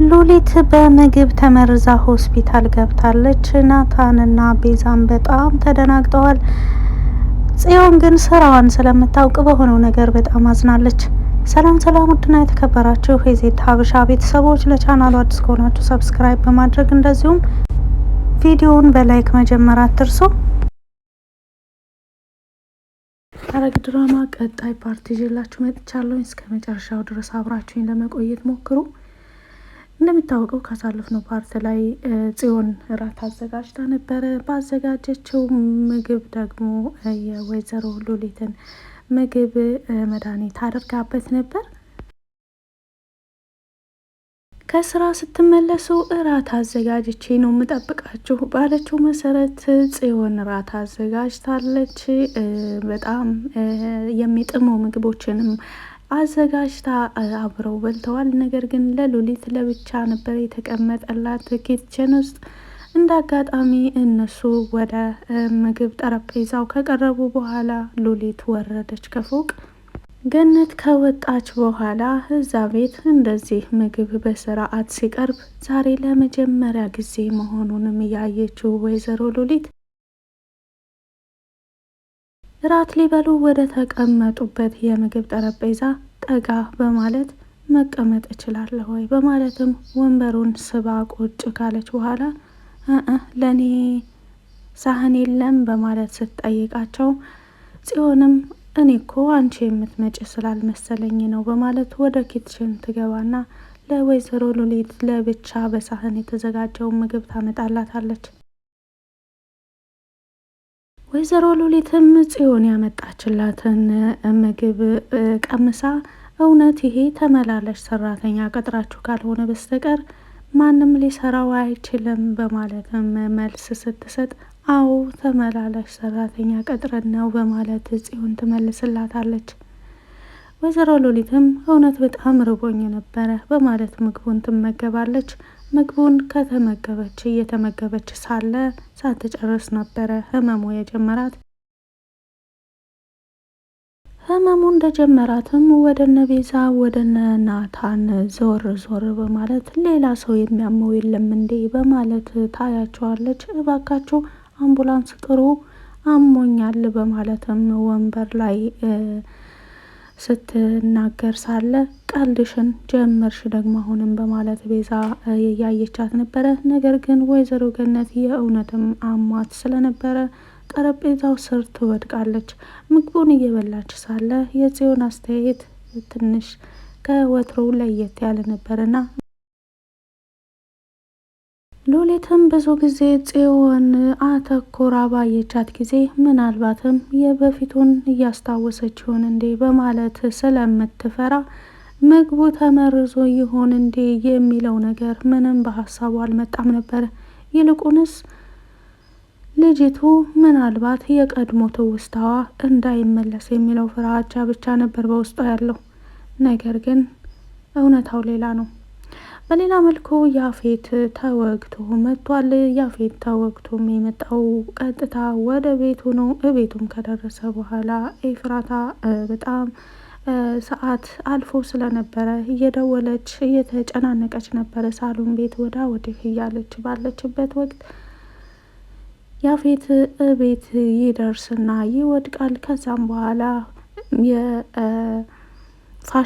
ሉሊት በምግብ ተመርዛ ሆስፒታል ገብታለች። ናታንና ቤዛም በጣም ተደናግጠዋል። ጽዮን ግን ስራዋን ስለምታውቅ በሆነው ነገር በጣም አዝናለች። ሰላም ሰላም፣ ውድና የተከበራችሁ የዜድ ሀበሻ ቤተሰቦች ለቻናሉ አዲስ ከሆናችሁ ሰብስክራይብ በማድረግ እንደዚሁም ቪዲዮውን በላይክ መጀመር አትርሱ። ሐረግ ድራማ ቀጣይ ፓርት ይዤላችሁ መጥቻለሁ። እስከ መጨረሻው ድረስ አብራችሁኝ ለመቆየት ሞክሩ። እንደሚታወቀው ካሳለፍነው ፓርት ላይ ጽዮን እራት አዘጋጅታ ነበረ። ባዘጋጀችው ምግብ ደግሞ የወይዘሮ ሉሊትን ምግብ መድኃኒት አድርጋበት ነበር። ከስራ ስትመለሱ እራት አዘጋጅቼ ነው የምጠብቃችሁ ባለችው መሰረት ጽዮን እራት አዘጋጅታለች። በጣም የሚጥሙ ምግቦችንም አዘጋጅታ አብረው በልተዋል። ነገር ግን ለሉሊት ለብቻ ነበር የተቀመጠላት ኪችን ውስጥ። እንደ አጋጣሚ እነሱ ወደ ምግብ ጠረጴዛው ከቀረቡ በኋላ ሉሊት ወረደች ከፎቅ። ገነት ከወጣች በኋላ እዛ ቤት እንደዚህ ምግብ በስርዓት ሲቀርብ ዛሬ ለመጀመሪያ ጊዜ መሆኑንም ያየችው ወይዘሮ ሉሊት እራት ሊበሉ ወደ ተቀመጡበት የምግብ ጠረጴዛ ጠጋ በማለት መቀመጥ እችላለሁ ወይ በማለትም ወንበሩን ስባ ቁጭ ካለች በኋላ ለኔ ሳህን የለም በማለት ስትጠይቃቸው ጽዮንም እኔ እኮ አንቺ የምትመጪ ስላልመሰለኝ ነው በማለት ወደ ኪችን ትገባና ለወይዘሮ ሉሊት ለብቻ በሳህን የተዘጋጀውን ምግብ ታመጣላታለች። ወይዘሮ ሉሊትም ጽዮን ያመጣችላትን ምግብ ቀምሳ እውነት ይሄ ተመላላሽ ሰራተኛ ቀጥራችሁ ካልሆነ በስተቀር ማንም ሊሰራው አይችልም በማለትም መልስ ስትሰጥ አዎ ተመላላሽ ሰራተኛ ቀጥረን ነው በማለት ጽዮን ትመልስላታለች። ወይዘሮ ሉሊትም እውነት በጣም ርቦኝ ነበረ በማለት ምግቡን ትመገባለች። ምግቡን ከተመገበች እየተመገበች ሳለ ሳትጨርስ ነበረ ህመሙ የጀመራት። ህመሙ እንደጀመራትም ወደነ ቤዛ ወደነ ናታን ዞር ዞር በማለት ሌላ ሰው የሚያመው የለም እንዴ በማለት ታያቸዋለች። እባካችሁ አምቡላንስ ጥሩ አሞኛል በማለትም ወንበር ላይ ስትናገር ሳለ ቀልድሽን ጀመርሽ ደግሞ አሁንም በማለት ቤዛ ያየቻት ነበረ። ነገር ግን ወይዘሮ ገነት የእውነትም አሟት ስለነበረ ጠረጴዛው ስር ትወድቃለች። ምግቡን እየበላች ሳለ የጽዮን አስተያየት ትንሽ ከወትሮው ለየት ያለ ነበርና ሉሊትም ብዙ ጊዜ ጽዮን አተኮራ ባየቻት ጊዜ ምናልባትም የበፊቱን እያስታወሰች ይሆን እንዴ በማለት ስለምትፈራ ምግቡ ተመርዞ ይሆን እንዴ የሚለው ነገር ምንም በሀሳቡ አልመጣም ነበር። ይልቁንስ ልጅቱ ምናልባት የቀድሞ ትውስታዋ እንዳይመለስ የሚለው ፍራቻ ብቻ ነበር በውስጧ ያለው። ነገር ግን እውነታው ሌላ ነው። በሌላ መልኩ ያፌት ተወግቶ መጥቷል። ያፌት ተወግቶም የመጣው ቀጥታ ወደ ቤቱ ነው። ቤቱም ከደረሰ በኋላ ኤፍራታ በጣም ሰዓት አልፎ ስለነበረ እየደወለች እየተጨናነቀች ነበረ። ሳሎን ቤት ወዳ ወዲህ እያለች ባለችበት ወቅት ያፌት ቤት ይደርስና ይወድቃል። ከዛም በኋላ የፋሻዎችን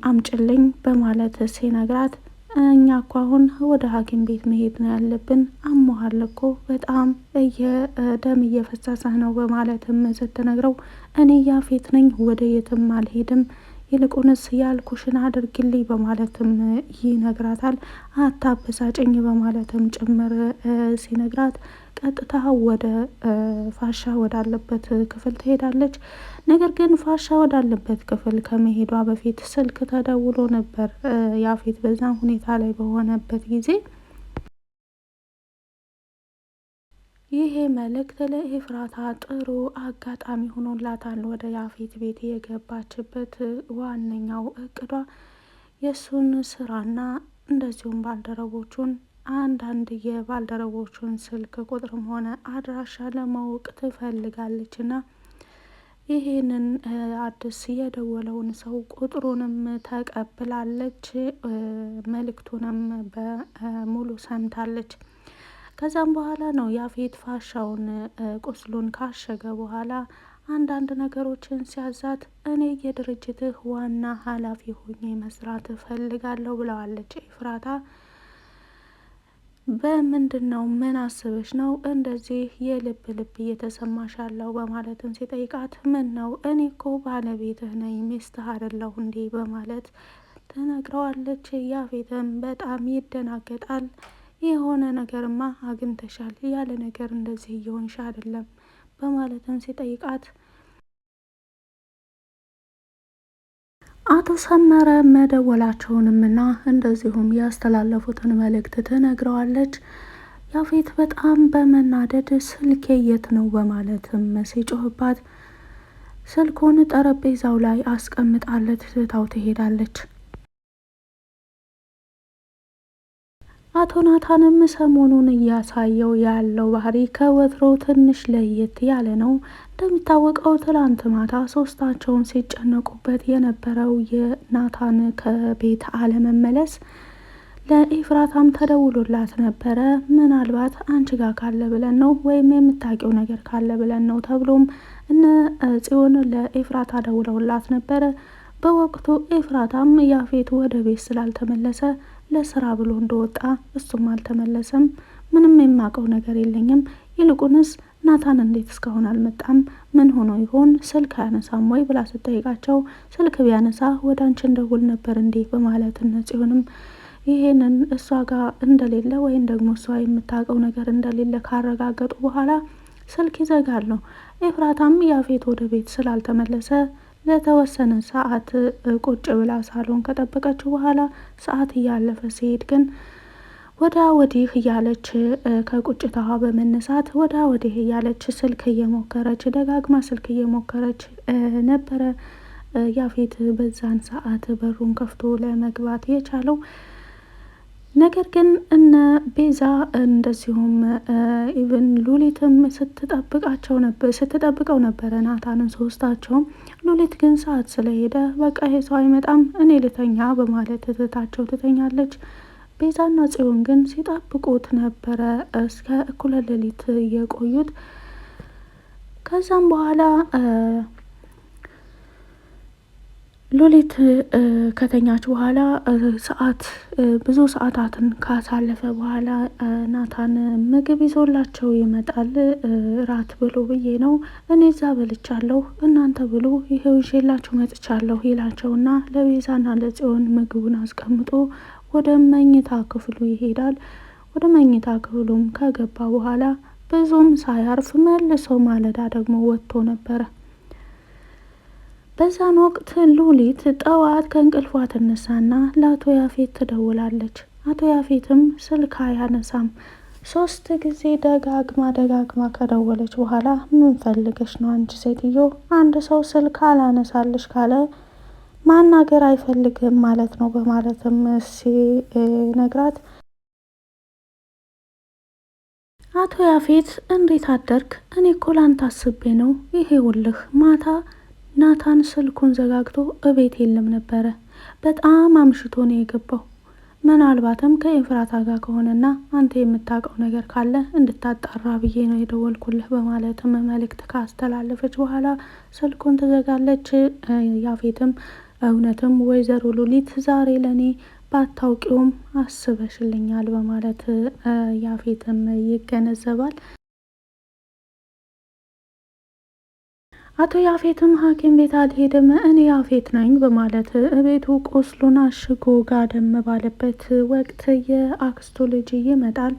አምጭልኝ በማለት ሲነግራት እኛ እኮ አሁን ወደ ሐኪም ቤት መሄድ ነው ያለብን፣ አሞሃል እኮ በጣም ደም እየፈሰሰህ ነው በማለትም ስትነግረው እኔ ያፌት ነኝ ወደ የትም አልሄድም፣ ይልቁንስ ያልኩሽን አድርግልኝ በማለትም ይነግራታል። አታበሳጭኝ በማለትም ጭምር ሲነግራት ቀጥታ ወደ ፋሻ ወዳለበት ክፍል ትሄዳለች። ነገር ግን ፋሻ ወዳለበት ክፍል ከመሄዷ በፊት ስልክ ተደውሎ ነበር። ያፌት በዛም ሁኔታ ላይ በሆነበት ጊዜ ይሄ መልእክት ለኤፍራታ ጥሩ አጋጣሚ ሆኖላታል። ወደ ያፌት ቤት የገባችበት ዋነኛው እቅዷ የእሱን ስራና እንደዚሁም ባልደረቦቹን አንዳንድ የባልደረቦቹን ስልክ ቁጥርም ሆነ አድራሻ ለማወቅ ትፈልጋለች እና ይሄንን አዲስ የደወለውን ሰው ቁጥሩንም ተቀብላለች፣ መልእክቱንም በሙሉ ሰምታለች። ከዛም በኋላ ነው ያፌት ፋሻውን ቁስሉን ካሸገ በኋላ አንዳንድ ነገሮችን ሲያዛት እኔ የድርጅትህ ዋና ኃላፊ ሆኜ መስራት እፈልጋለሁ ብለዋለች ኤፍራታ። በምንድን ነው? ምን አስበሽ ነው እንደዚህ የልብ ልብ እየተሰማሽ ያለው? በማለትም ሲጠይቃት ምን ነው እኔ እኮ ባለቤትህ ነኝ ሚስትህ አይደለሁ እንዴ? በማለት ትነግረዋለች። ያፌትም በጣም ይደናገጣል። የሆነ ነገርማ አግኝተሻል፣ ያለ ነገር እንደዚህ እየሆንሽ አይደለም በማለትም ሲጠይቃት አቶ ሰመረ መደወላቸውንምና እንደዚሁም ያስተላለፉትን መልእክት ትነግረዋለች። ያፌት በጣም በመናደድ ስልኬ የት ነው በማለትም ሲጮህባት ስልኩን ጠረጴዛው ላይ አስቀምጣለት ትታው ትሄዳለች። አቶ ናታንም ሰሞኑን እያሳየው ያለው ባህሪ ከወትሮ ትንሽ ለየት ያለ ነው። እንደሚታወቀው ትላንት ማታ ሶስታቸውን ሲጨነቁበት የነበረው የናታን ከቤት አለመመለስ ለኤፍራታም ተደውሎላት ነበረ። ምናልባት አንቺ ጋር ካለ ብለን ነው ወይም የምታውቂው ነገር ካለ ብለን ነው ተብሎም እነ ጽዮን ለኤፍራታ ደውለውላት ነበረ። በወቅቱ ኤፍራታም ያፌት ወደ ቤት ስላልተመለሰ ለስራ ብሎ እንደወጣ እሱም አልተመለሰም፣ ምንም የማውቀው ነገር የለኝም፣ ይልቁንስ ናታን እንዴት እስካሁን አልመጣም? ምን ሆኖ ይሆን? ስልክ አያነሳም ወይ ብላ ስጠይቃቸው ስልክ ቢያነሳ ወደ አንቺ እንደውል ነበር እንዴ? በማለት እነ ጽዮንም ይሄንን እሷ ጋር እንደሌለ ወይም ደግሞ እሷ የምታውቀው ነገር እንደሌለ ካረጋገጡ በኋላ ስልክ ይዘጋል ነው። ኤፍራታም ያፌት ወደ ቤት ስላልተመለሰ ለተወሰነ ሰዓት ቁጭ ብላ ሳሎን ከጠበቀችው በኋላ ሰዓት እያለፈ ሲሄድ ግን ወዳ ወዲህ እያለች ከቁጭታዋ በመነሳት ወዳ ወዲህ እያለች ስልክ እየሞከረች ደጋግማ ስልክ እየሞከረች ነበረ። ያፌት በዛን ሰዓት በሩን ከፍቶ ለመግባት የቻለው ነገር ግን እነ ቤዛ እንደዚሁም ኢቭን ሉሊትም ስትጠብቀው ነበረ ናታንን ሶስታቸውም። ሉሊት ግን ሰዓት ስለሄደ በቃ ይሄ ሰው አይመጣም እኔ ልተኛ በማለት ትታቸው ትተኛለች። ቤዛና ጽዮን ግን ሲጠብቁት ነበረ እስከ እኩለ ሌሊት የቆዩት። ከዛም በኋላ ሉሊት ከተኛች በኋላ ብዙ ሰዓታትን ካሳለፈ በኋላ ናታን ምግብ ይዞላቸው ይመጣል። ራት ብሎ ብዬ ነው እኔ እዛ በልቻለሁ እናንተ ብሎ ይሄው ይዤላችሁ መጥቻለሁ ይላቸውና ለቤዛና ለጽዮን ምግቡን አስቀምጦ ወደ መኝታ ክፍሉ ይሄዳል። ወደ መኝታ ክፍሉም ከገባ በኋላ ብዙም ሳያርፍ መልሶ ማለዳ ደግሞ ወጥቶ ነበረ። በዛን ወቅት ሉሊት ጠዋት ከእንቅልፏ ትነሳና ለአቶ ያፌት ትደውላለች። አቶ ያፌትም ስልክ አያነሳም። 3 ጊዜ ደጋግማ ከደወለች በኋላ ምን ፈልገሽ ነው አንቺ ሴትዮ? አንድ ሰው ስልክ አላነሳልሽ ካለ ማናገር አይፈልግም ማለት ነው በማለትም ሲነግራት አቶ ያፌት እንዴት አደርክ? እኔ እኮ ላንተ አስቤ ነው። ይሄውልህ ማታ ናታን ስልኩን ዘጋግቶ እቤት የለም ነበረ። በጣም አምሽቶ ነው የገባው። ምናልባትም ከኤፍራታ ጋር ከሆነና አንተ የምታውቀው ነገር ካለ እንድታጣራ ብዬ ነው የደወልኩልህ በማለትም መልእክት ካስተላለፈች በኋላ ስልኩን ትዘጋለች። ያፌትም እውነትም ወይዘሮ ሉሊት ዛሬ ለኔ ባታውቂውም አስበሽልኛል በማለት ያፌትም ይገነዘባል። አቶ ያፌትም ሐኪም ቤት አልሄድም እኔ ያፌት ነኝ በማለት እቤቱ ቁስሉን አሽጎ ጋደም ባለበት ወቅት የአክስቱ ልጅ ይመጣል።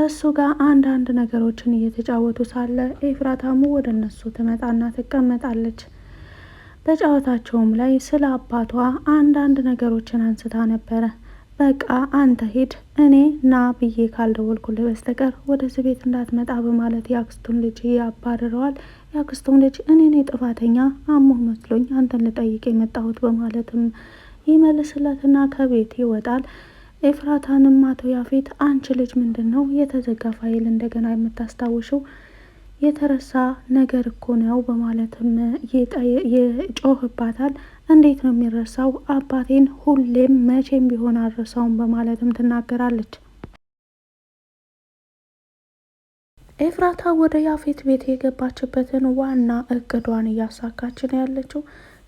እሱ ጋር አንዳንድ ነገሮችን እየተጫወቱ ሳለ ኤፍራታሙ ወደ እነሱ ትመጣና ትቀመጣለች። በጨዋታቸውም ላይ ስለ አባቷ አንዳንድ ነገሮችን አንስታ ነበረ። በቃ አንተ ሂድ እኔ ና ብዬ ካልደወልኩልህ በስተቀር ወደዚህ ቤት እንዳትመጣ በማለት የአክስቱን ልጅ ያባርረዋል። የአክስቱን ልጅ እኔ ነኝ ጥፋተኛ አሞህ መስሎኝ አንተን ልጠይቅ የመጣሁት በማለትም ይመልስለትና ከቤት ይወጣል። ኤፍራታንም አቶ ያፌት አንቺ ልጅ ምንድን ነው የተዘጋ ፋይል እንደገና የምታስታውሽው? የተረሳ ነገር እኮ ነው በማለትም ይጮህባታል። እንዴት ነው የሚረሳው? አባቴን ሁሌም መቼም ቢሆን አልረሳውም በማለትም ትናገራለች። ኤፍራታ ወደ ያፌት ቤት የገባችበትን ዋና እቅዷን እያሳካች ነው ያለችው።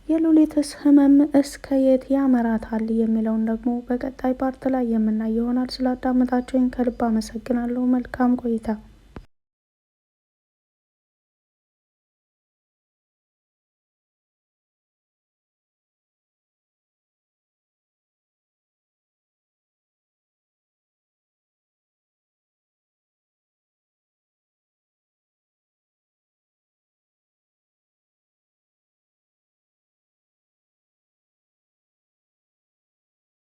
የሉሊትስ ህመም እስከ የት ያመራታል የሚለውን ደግሞ በቀጣይ ፓርት ላይ የምናይ ይሆናል። ስላዳመጣችሁኝ ከልብ አመሰግናለሁ። መልካም ቆይታ